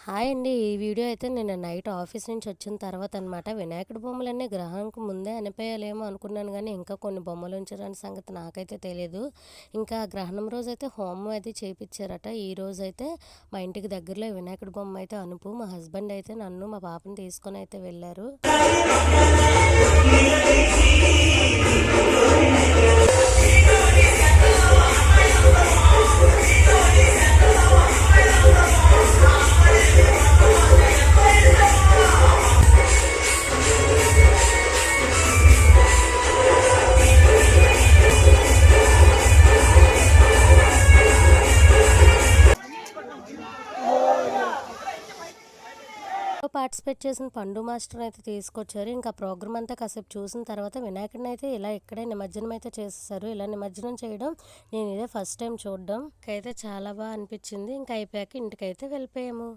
Hi అండి. ఈ video అయితే నేను నైట్ ఆఫీస్ నుంచి వచ్చిన తర్వాత అనమాట. వినాయకుడి బొమ్మలన్నీ గ్రహానికి ముందే అనిపోయాలేమో అనుకున్నాను గానీ, ఇంకా కొన్ని బొమ్మలు ఉంచారన్న సంగతి నాకైతే తెలీదు. ఇంకా గ్రహణం రోజైతే హోమం అది చేపిచ్చారట. ఈరోజైతే మా ఇంటికి దగ్గరలో వినాయకుడి బొమ్మ అయితే అనుపు. మా హస్బెండ్ అయితే నన్ను, మా పాపని తీసుకొని అయితే వెళ్ళారు. పార్టిసిపేట్ చేసిన పండు మాస్టర్ అయితే తీసుకొచ్చారు. ఇంకా ప్రోగ్రామ్ అంతా కాసేపు చూసిన తర్వాత వినాయకుడిని అయితే ఇలా ఇక్కడే నిమజ్జనం అయితే చేసేసారు. ఇలా నిమజ్జనం చేయడం నేను ఇదే ఫస్ట్ టైం చూడడం. అయితే చాలా బాగా అనిపించింది. ఇంకా అయిపోయాక ఇంటికైతే వెళ్ళిపోయాము.